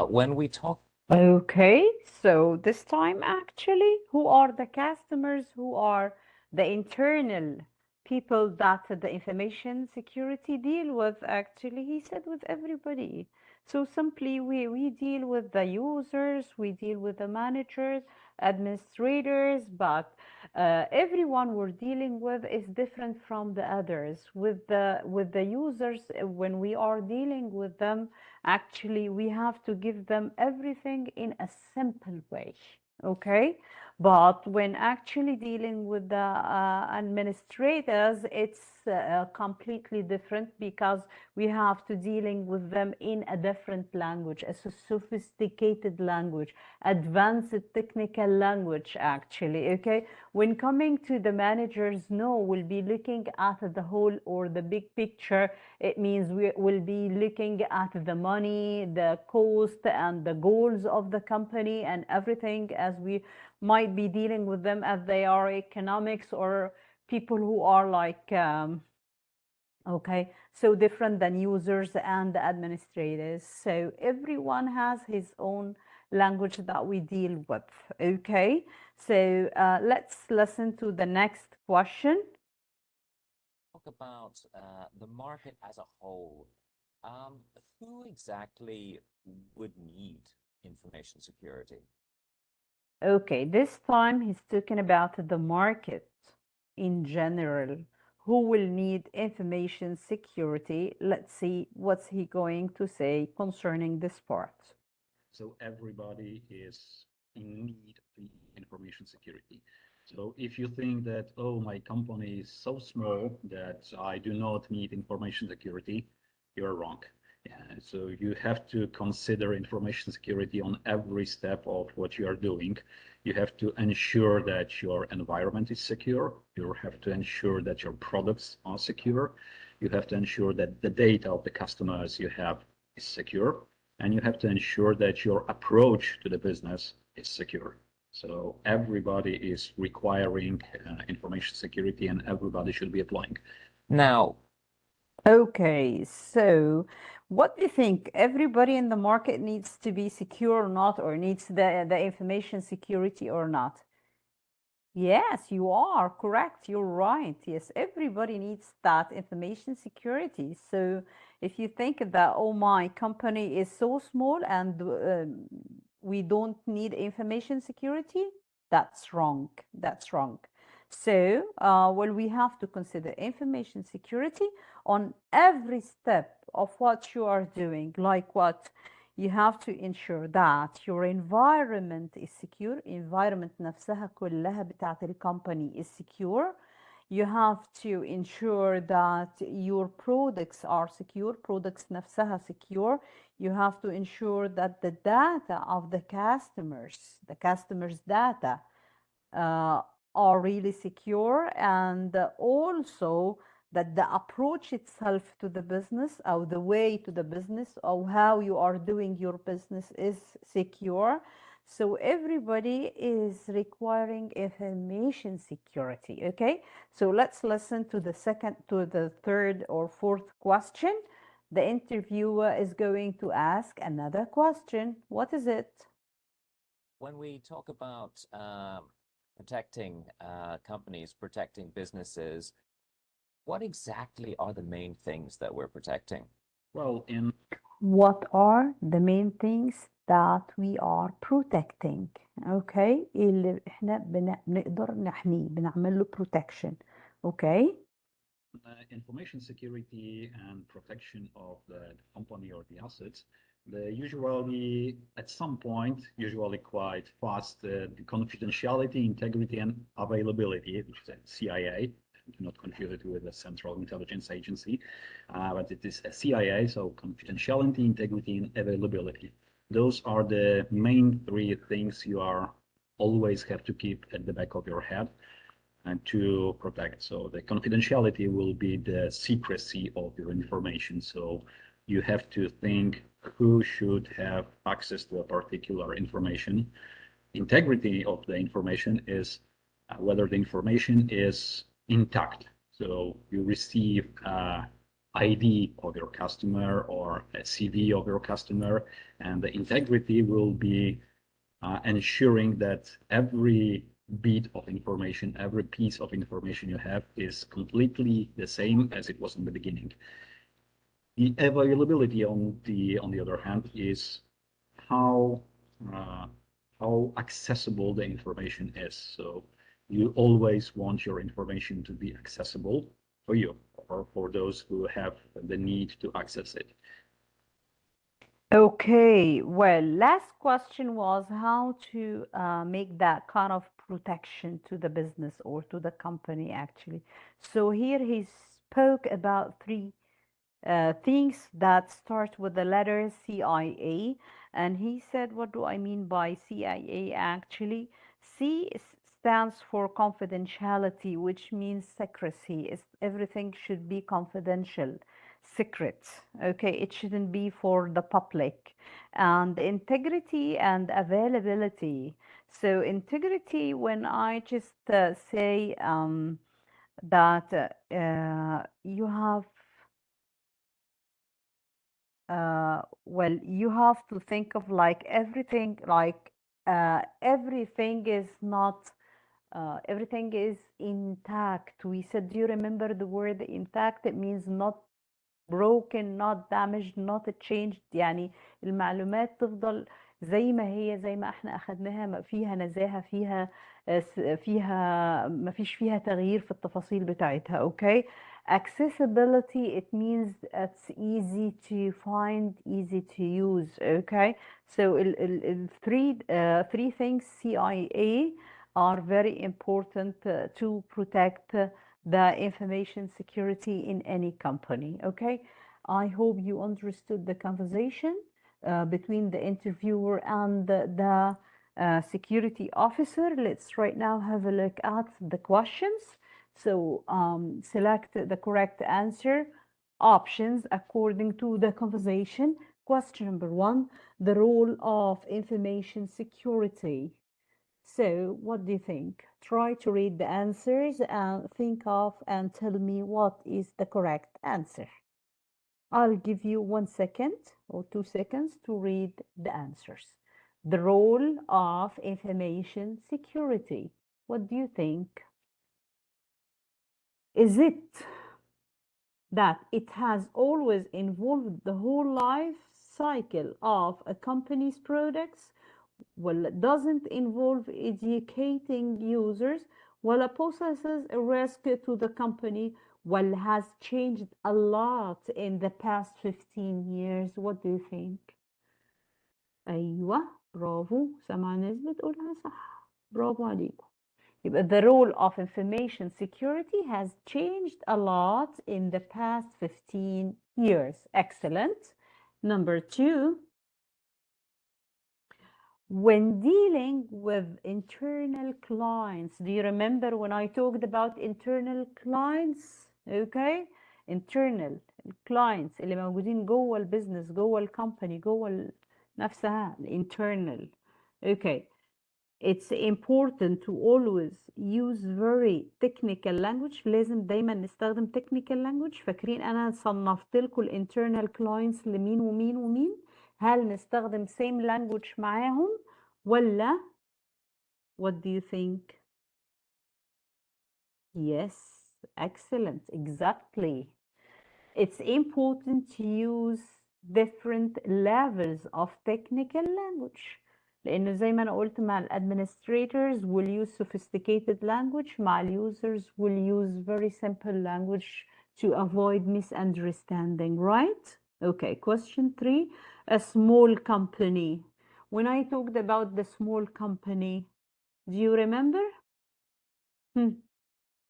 when we talk Okay, so this time actually, who are the customers? Who are the internal people that the information security deal with? Actually, he said with everybody. So simply, we deal with the users, we deal with the managers, administrators, but everyone we're dealing with is different from the others. With the users, when we are dealing with them, actually we have to give them everything in a simple way, okay? But when actually dealing with the administrators, it's completely different because we have to dealing with them in a different language, a sophisticated language, advanced technical language actually, okay? When coming to the managers, no, we'll be looking at the whole or the big picture. It means we will be looking at the money, the cost, and the goals of the company and everything, as we might be dealing with them as they are economics or people who are like, okay, so different than users and the administrators. So everyone has his own language that we deal with, okay? So let's listen to the next question. Talk about the market as a whole, who exactly would need information security? Okay, this time he's talking about the market in general. Who will need information security? Let's see what's he going to say concerning this part. so everybody is in need of information security. So if you think that, oh, my company is so small that I do not need information security, you're wrong. Yeah, so you have to consider information security on every step of what you are doing. You have to ensure that your environment is secure. You have to ensure that your products are secure. You have to ensure that the data of the customers you have is secure. And you have to ensure that your approach to the business is secure. So everybody is requiring information security, and everybody should be applying. Now, Okay, so what do you think? Everybody in the market needs to be secure or not, or needs the information security or not? Yes, you are correct. You're right. Yes, everybody needs that information security. So if you think that, oh, my company is so small and we don't need information security, that's wrong. That's wrong. So, well, we have to consider information security on every step of what you are doing, like what you have to ensure that your environment is secure. Environment نفسها كلها بتاعت الكومباني is secure. You have to ensure that your products are secure. Products نفسها secure. You have to ensure that the data of the customers' data are really secure, and also that the approach itself to the business, or the way to the business, or how you are doing your business is secure. So everybody is requiring information security, okay? So let's listen to the third or fourth question. The interviewer is going to ask another question. What is it? when we talk about protecting companies, protecting businesses, what exactly are the main things that we're protecting? Well, What are the main things that we are protecting? Okay, اللي احنا بنقدر نحميه، بنعمل له protection. Okay. information security and protection of the company or the assets, usually at some point, usually quite fast, the confidentiality, integrity, and availability, which is a CIA. Do not confuse it with the Central Intelligence Agency, but it is a CIA, so confidentiality, integrity, and availability. Those are the main three things you are always have to keep at the back of your head and to protect. So the confidentiality will be the secrecy of your information. So you have to think who should have access to a particular information. Integrity of the information is whether the information is intact. So you receive ID of your customer or a CV of your customer, and the integrity will be ensuring that every bit of information, every piece of information you have is completely the same as it was in the beginning. The availability, on the other hand, is how accessible the information is. So you always want your information to be accessible for you or for those who have the need to access it. Okay, well, last question was how to make that kind of protection to the business or to the company, actually. So here he spoke about three things that start with the letter CIA. And he said, what do I mean by CIA actually? C stands for confidentiality, which means secrecy. Everything should be confidential, secret. Okay, it shouldn't be for the public. And integrity and availability. So integrity, when I just say that you have well, you have to think of like everything, like everything is not, everything is intact. We said, do you remember the word intact? It means not broken, not damaged, not changed. يعني المعلومات تفضل زي ما هي، زي ما احنا اخدناها، فيها نزاهة، فيها ما فيش فيها تغيير في التفاصيل بتاعتها. Okay. Accessibility, it means it's easy to find, easy to use. Okay. So three things CIA are very important to protect the information security in any company. Okay, I hope you understood the conversation between the interviewer and the security officer. Let's right now have a look at the questions. So select the correct answer options according to the conversation. Question number 1, the role of information security. So what do you think? Try to read the answers and think of and tell me what is the correct answer. I'll give you 1 second or 2 seconds to read the answers. The role of information security. What do you think? Is it that it has always involved the whole life cycle of a company's products? Well, it doesn't involve educating users, well, it poses a risk to the company, well, has changed a lot in the past 15 years. What do you think? أيوة برافو، سمع ناس بتقولها صح، برافو عليكم. يبقى the role of information security has changed a lot in the past 15 years. Excellent. Number 2, when dealing with internal clients, do you remember when I talked about internal clients? Okay, internal clients اللي موجودين جوه البيزنس، جوه الكومباني، جوه نفسها، internal. Okay, it's important to always use very technical language. لازم دايما نستخدم technical language. فاكرين انا صنفت لكم الانترنال clients لمين ومين ومين؟ هل نستخدم same language معاهم ولا what do you think? Yes, excellent, exactly. It's important to use different levels of technical language. لأنه زي ما أنا قلت مع administrators will use sophisticated language، مع users will use very simple language to avoid misunderstanding, right? Okay, question 3, a small company. When I talked about the small company, do you remember?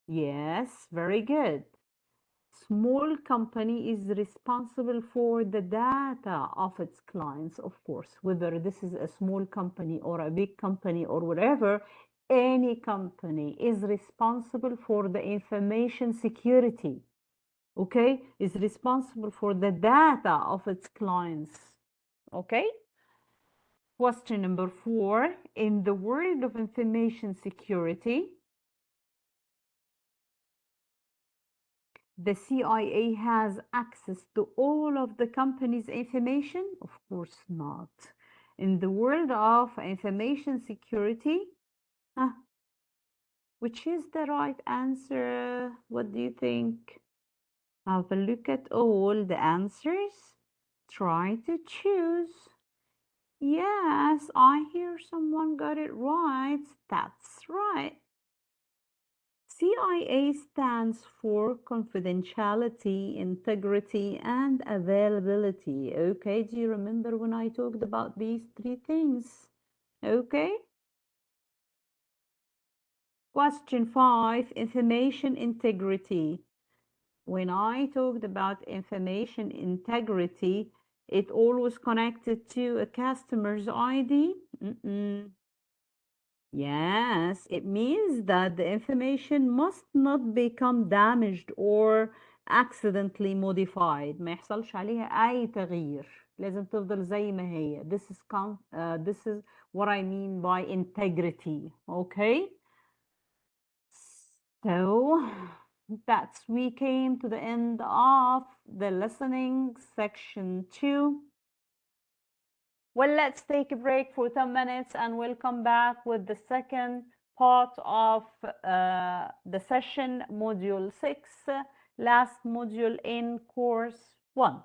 Yes, very good. Small company is responsible for the data of its clients, of course, whether this is a small company or a big company or whatever, any company is responsible for the information security, okay, is responsible for the data of its clients, okay? Question number 4, in the world of information security, the CIA has access to all of the company's information? Of course not. In the world of information security, which is the right answer? What do you think? Have a look at all the answers. Try to choose. Yes, I hear someone got it right. That's right. CIA stands for confidentiality, integrity, and availability. Okay, do you remember when I talked about these 3 things? Okay. Question 5, information integrity. When I talked about information integrity, it always connected to a customer's ID? Yes, it means that the information must not become damaged or accidentally modified. ما يحصلش عليها أي تغيير. لازم تفضل زي ما هي. This is what I mean by integrity. Okay? So we came to the end of the listening section 2. Well, let's take a break for 10 minutes and we'll come back with the second part of the session, module 6, last module in course 1.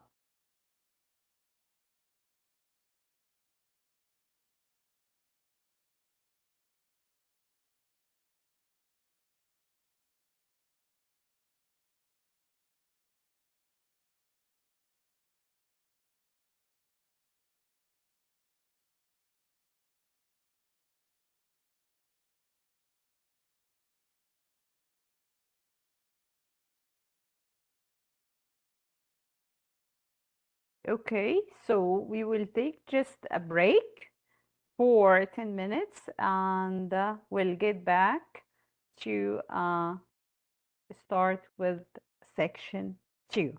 Okay, so we will take just a break for 10 minutes and we'll get back to start with section 2.